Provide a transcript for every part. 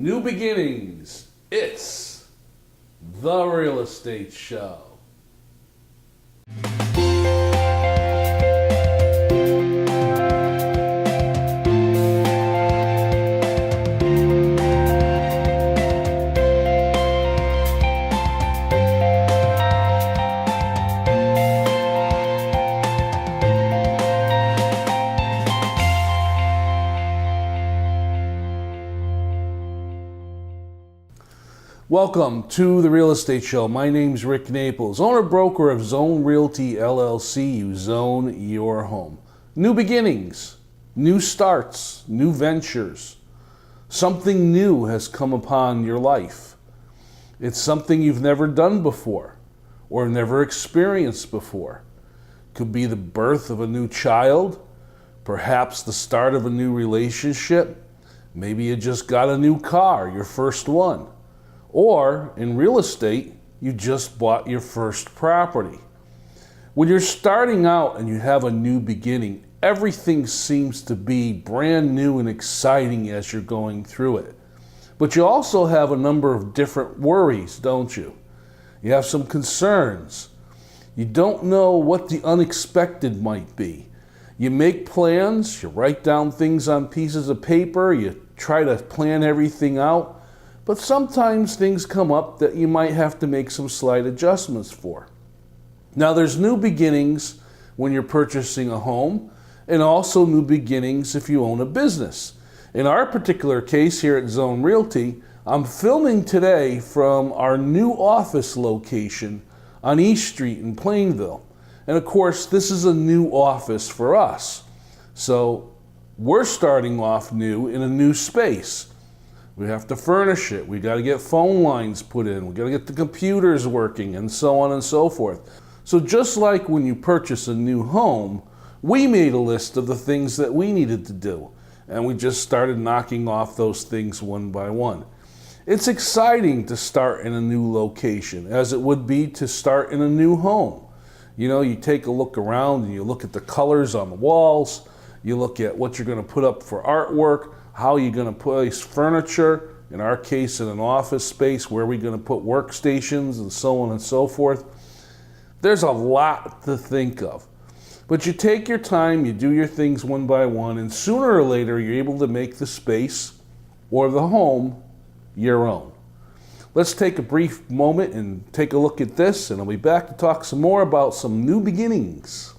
New beginnings. It's the Real Estate Show. Welcome to the Real Estate Show. My name's Rick Naples, owner-broker of Zone Realty LLC. You zone your home. New beginnings, new starts, new ventures. Something new has come upon your life. It's something you've never done before or never experienced before. Could be the birth of a new child, perhaps the start of a new relationship. Maybe you just got a new car, your first one. Or, in real estate, you just bought your first property. When you're starting out and you have a new beginning, everything seems to be brand new and exciting as you're going through it. But you also have a number of different worries, don't you? You have some concerns. You don't know what the unexpected might be. You make plans, you write down things on pieces of paper, you try to plan everything out. But sometimes things come up that you might have to make some slight adjustments for. Now, there's new beginnings when you're purchasing a home, and also new beginnings if you own a business. In our particular case here at Zone Realty, I'm filming today from our new office location on East Street in Plainville. And of course, this is a new office for us. So we're starting off new in a new space. We have to furnish it. We got to get phone lines put in. We got to get the computers working and so on and so forth. So just like when you purchase a new home, we made a list of the things that we needed to do. And we just started knocking off those things one by one. It's exciting to start in a new location, as it would be to start in a new home. You know, you take a look around and you look at the colors on the walls. You look at what you're going to put up for artwork. How are you going to place furniture, in our case in an office space, where are we going to put workstations and so on and so forth. There's a lot to think of. But you take your time, you do your things one by one, and sooner or later you're able to make the space or the home your own. Let's take a brief moment and take a look at this, and I'll be back to talk some more about some new beginnings.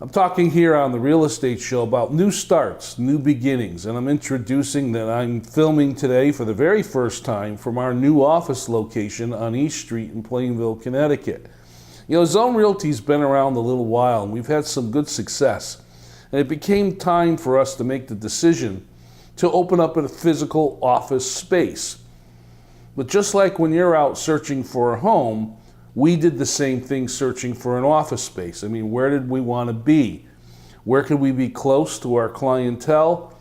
I'm talking here on the Real Estate Show about new starts, new beginnings, and I'm introducing that I'm filming today for the very first time from our new office location on East Street in Plainville, Connecticut. You know, Zone Realty's been around a little while and we've had some good success. And it became time for us to make the decision to open up a physical office space. But just like when you're out searching for a home, we did the same thing searching for an office space. I mean, where did we want to be? Where could we be close to our clientele?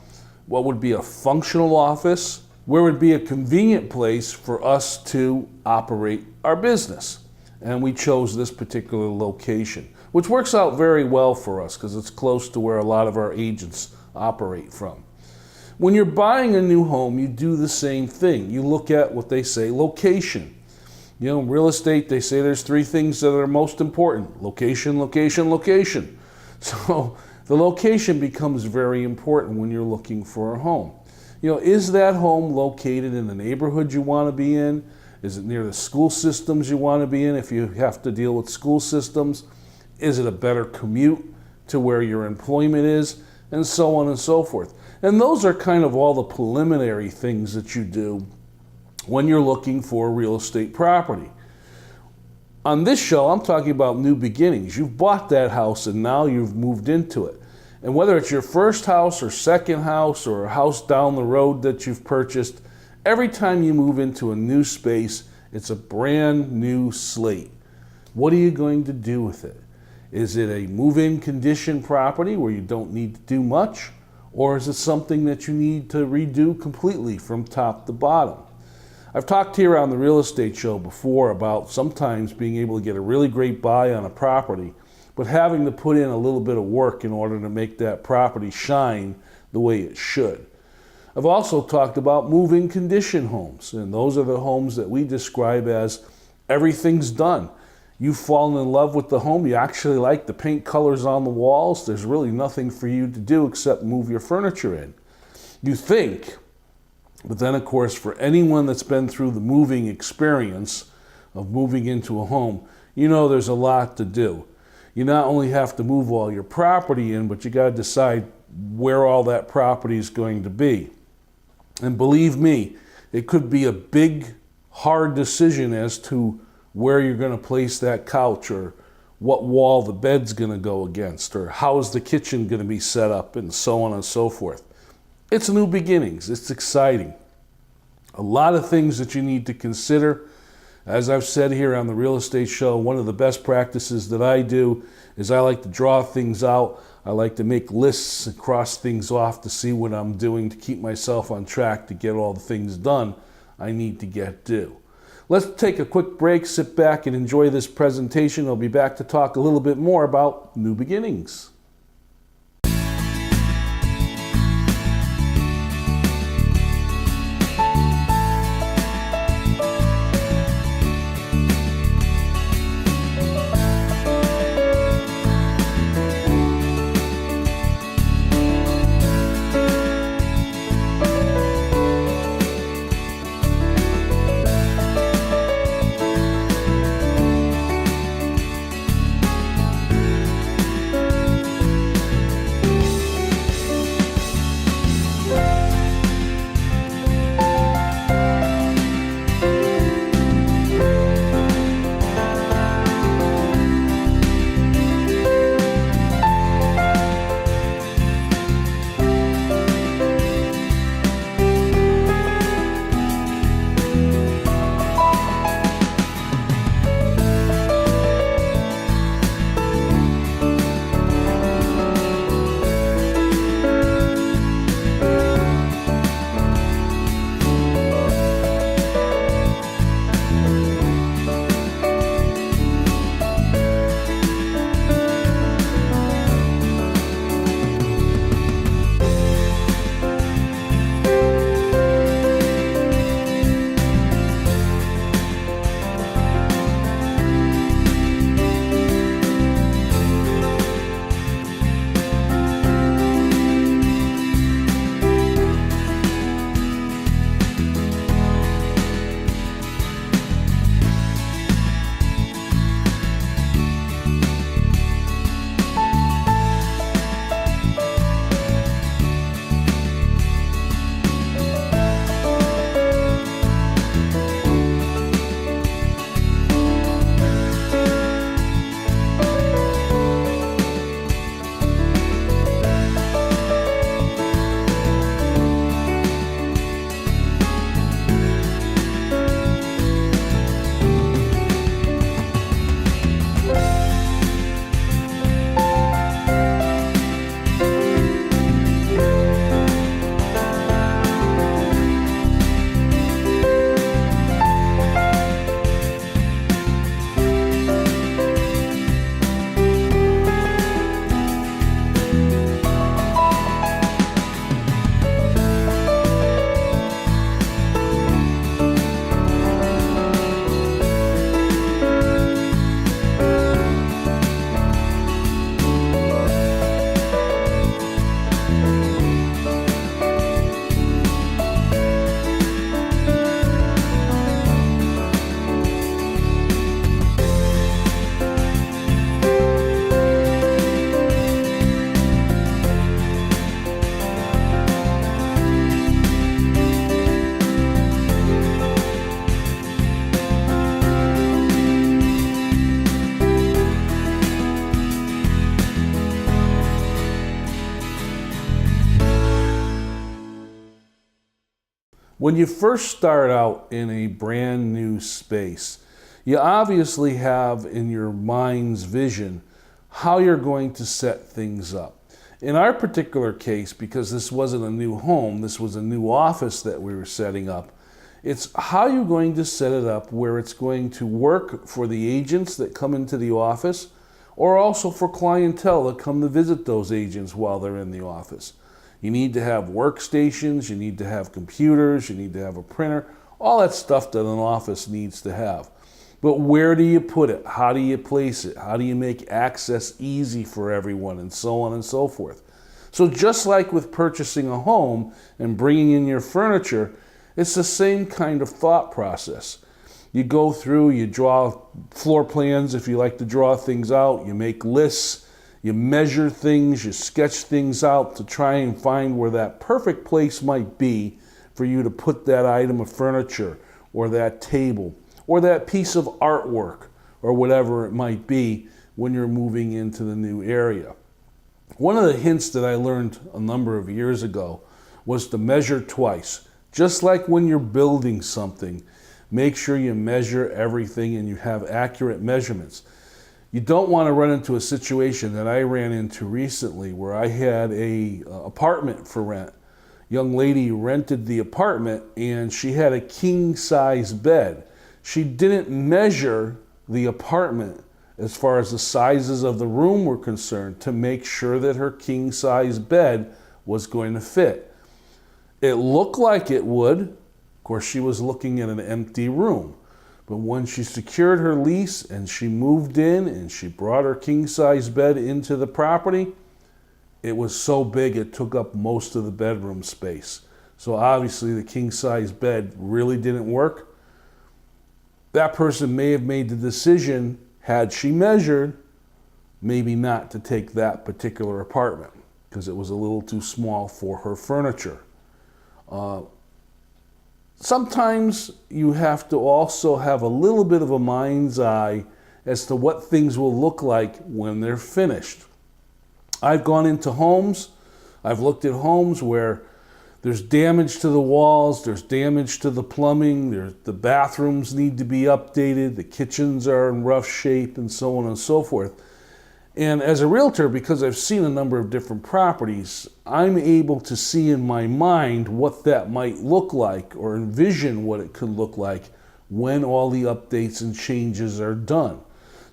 What would be a functional office? Where would be a convenient place for us to operate our business? And we chose this particular location, which works out very well for us because it's close to where a lot of our agents operate from. When you're buying a new home, you do the same thing. You look at what they say, location. You know, in real estate, they say there's three things that are most important: location, location, location. So the location becomes very important when you're looking for a home. You know, is that home located in the neighborhood you want to be in? Is it near the school systems you want to be in if you have to deal with school systems? Is it a better commute to where your employment is? And so on and so forth. And those are kind of all the preliminary things that you do when you're looking for real estate property. On this show, I'm talking about new beginnings. You've bought that house and now you've moved into it. And whether it's your first house or second house or a house down the road that you've purchased, every time you move into a new space, it's a brand new slate. What are you going to do with it? Is it a move-in condition property where you don't need to do much? Or is it something that you need to redo completely from top to bottom? I've talked here on the Real Estate Show before about sometimes being able to get a really great buy on a property, but having to put in a little bit of work in order to make that property shine the way it should. I've also talked about move-in condition homes, and those are the homes that we describe as everything's done. You've fallen in love with the home, you actually like the paint colors on the walls, there's really nothing for you to do except move your furniture in. You think, but then of course for anyone that's been through the moving experience of moving into a home, you know there's a lot to do. You not only have to move all your property in, but you got to decide where all that property is going to be. And believe me, it could be a big, hard decision as to where you're going to place that couch, or what wall the bed's going to go against, or how's the kitchen going to be set up, and so on and so forth. It's new beginnings. It's exciting. A lot of things that you need to consider. As I've said here on the Real Estate Show, one of the best practices that I do is I like to draw things out. I like to make lists and cross things off to see what I'm doing to keep myself on track to get all the things done I need to get due. Let's take a quick break, sit back and enjoy this presentation. I'll be back to talk a little bit more about new beginnings. When you first start out in a brand new space, you obviously have in your mind's vision how you're going to set things up. In our particular case, because this wasn't a new home, this was a new office that we were setting up, it's how you're going to set it up where it's going to work for the agents that come into the office, or also for clientele that come to visit those agents while they're in the office. You need to have workstations, you need to have computers, you need to have a printer, all that stuff that an office needs to have. But where do you put it? How do you place it? How do you make access easy for everyone, and so on and so forth? So just like with purchasing a home and bringing in your furniture, it's the same kind of thought process. You go through, you draw floor plans if you like to draw things out, you make lists, you measure things, you sketch things out to try and find where that perfect place might be for you to put that item of furniture or that table or that piece of artwork or whatever it might be when you're moving into the new area. One of the hints that I learned a number of years ago was to measure twice. Just like when you're building something, make sure you measure everything and you have accurate measurements. You don't want to run into a situation that I ran into recently where I had a apartment for rent. Young lady rented the apartment and she had a king size bed. She didn't measure the apartment as far as the sizes of the room were concerned to make sure that her king size bed was going to fit. It looked like it would. Of course, she was looking at an empty room. But when she secured her lease and she moved in and she brought her king-size bed into the property, it was so big it took up most of the bedroom space. So obviously the king-size bed really didn't work. That person may have made the decision, had she measured, maybe not to take that particular apartment because it was a little too small for her furniture. Sometimes you have to also have a little bit of a mind's eye as to what things will look like when they're finished. I've gone into homes, I've looked at homes where there's damage to the walls, there's damage to the plumbing, the bathrooms need to be updated, the kitchens are in rough shape, and so on and so forth. And as a realtor, because I've seen a number of different properties, I'm able to see in my mind what that might look like or envision what it could look like when all the updates and changes are done.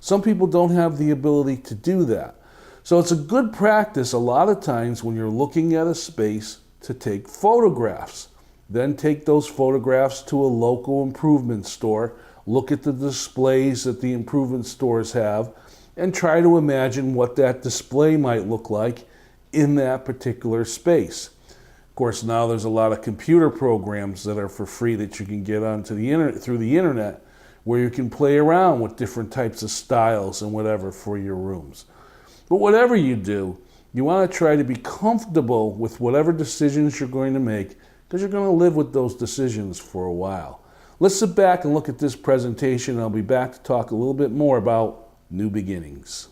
Some people don't have the ability to do that. So it's a good practice a lot of times when you're looking at a space to take photographs. Then take those photographs to a local improvement store, look at the displays that the improvement stores have, and try to imagine what that display might look like in that particular space. Of course, now there's a lot of computer programs that are for free that you can get onto the internet through the internet, where you can play around with different types of styles and whatever for your rooms. But whatever you do, you want to try to be comfortable with whatever decisions you're going to make, because you're going to live with those decisions for a while. Let's sit back and look at this presentation, and I'll be back to talk a little bit more about new beginnings.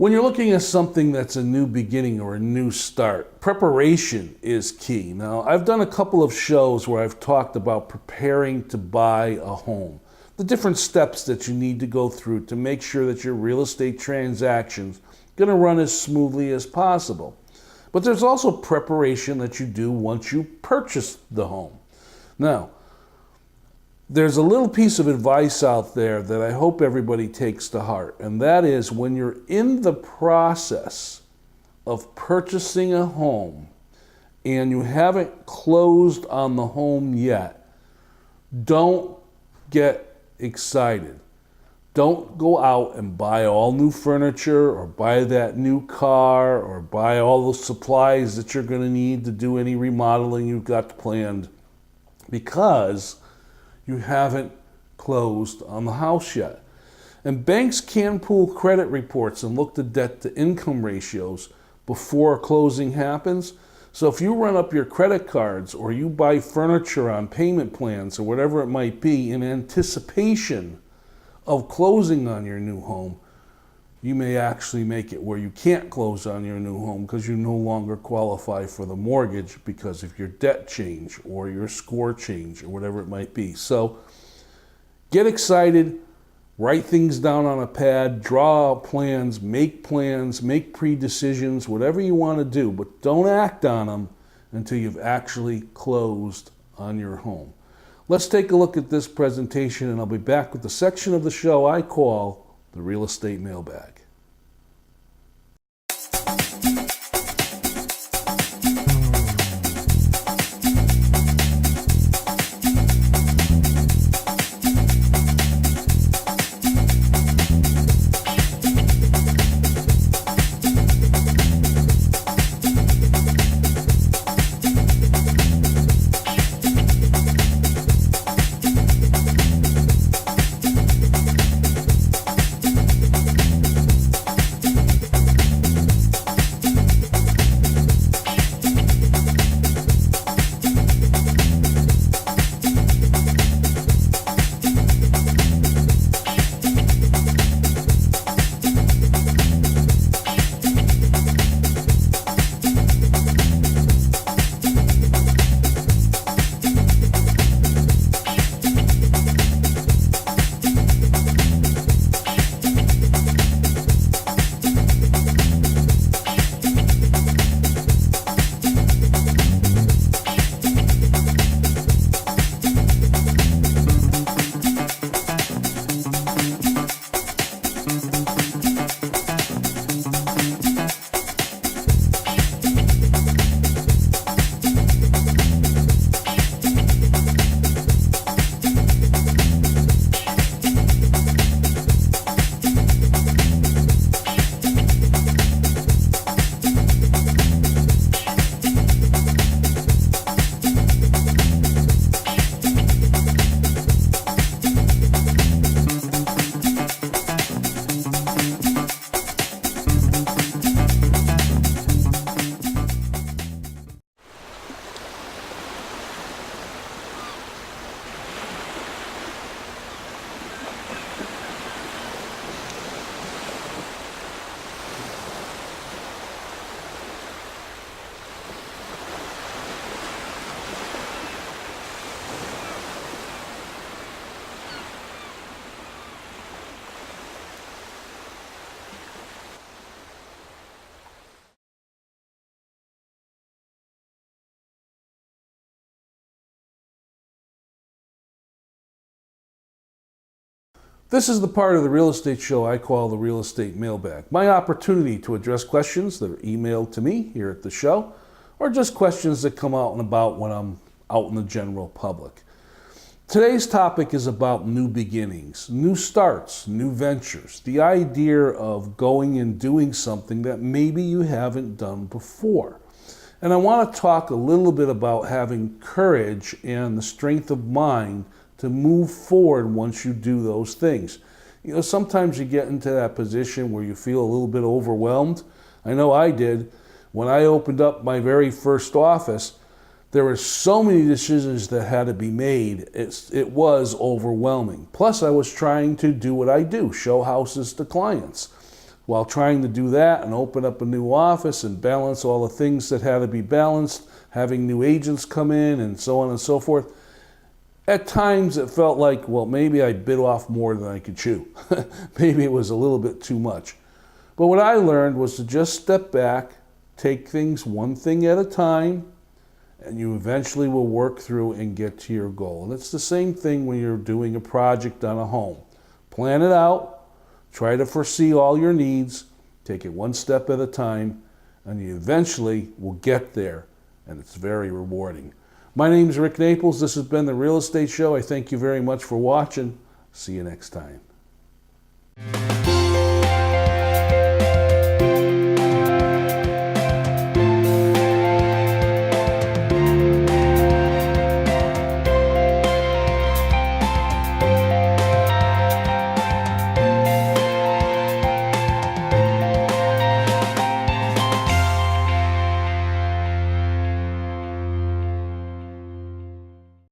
When you're looking at something that's a new beginning or a new start, preparation is key. Now, I've done a couple of shows where I've talked about preparing to buy a home, the different steps that you need to go through to make sure that your real estate transaction's going to run as smoothly as possible. But there's also preparation that you do once you purchase the home. Now, there's a little piece of advice out there that I hope everybody takes to heart, and that is when you're in the process of purchasing a home and you haven't closed on the home yet, don't get excited. Don't go out and buy all new furniture or buy that new car or buy all those supplies that you're going to need to do any remodeling you've got planned, because you haven't closed on the house yet. And banks can pull credit reports and look at debt to income ratios before closing happens. So if you run up your credit cards or you buy furniture on payment plans or whatever it might be in anticipation of closing on your new home, you may actually make it where you can't close on your new home because you no longer qualify for the mortgage because of your debt change or your score change or whatever it might be. So get excited, write things down on a pad, draw plans, make pre-decisions, whatever you want to do, but don't act on them until you've actually closed on your home. Let's take a look at this presentation, and I'll be back with the section of the show I call the Real Estate Mailbag. This is the part of the real estate show I call the Real Estate Mailbag. My opportunity to address questions that are emailed to me here at the show, or just questions that come out and about when I'm out in the general public. Today's topic is about new beginnings, new starts, new ventures, the idea of going and doing something that maybe you haven't done before. And I want to talk a little bit about having courage and the strength of mind to move forward once you do those things. You know, sometimes you get into that position where you feel a little bit overwhelmed. I know I did. When I opened up my very first office, there were so many decisions that had to be made. It was overwhelming. Plus, I was trying to do what I do, show houses to clients. while trying to do that and open up a new office and balance all the things that had to be balanced, having new agents come in and so on and so forth, at times it felt like, well, maybe I bit off more than I could chew. Maybe it was a little bit too much. But what I learned was to just step back, take things one thing at a time, and you eventually will work through and get to your goal. And it's the same thing when you're doing a project on a home. Plan it out, try to foresee all your needs, take it one step at a time, and you eventually will get there, and it's very rewarding. My name is Rick Naples. This has been The Real Estate Show. I thank you very much for watching. See you next time.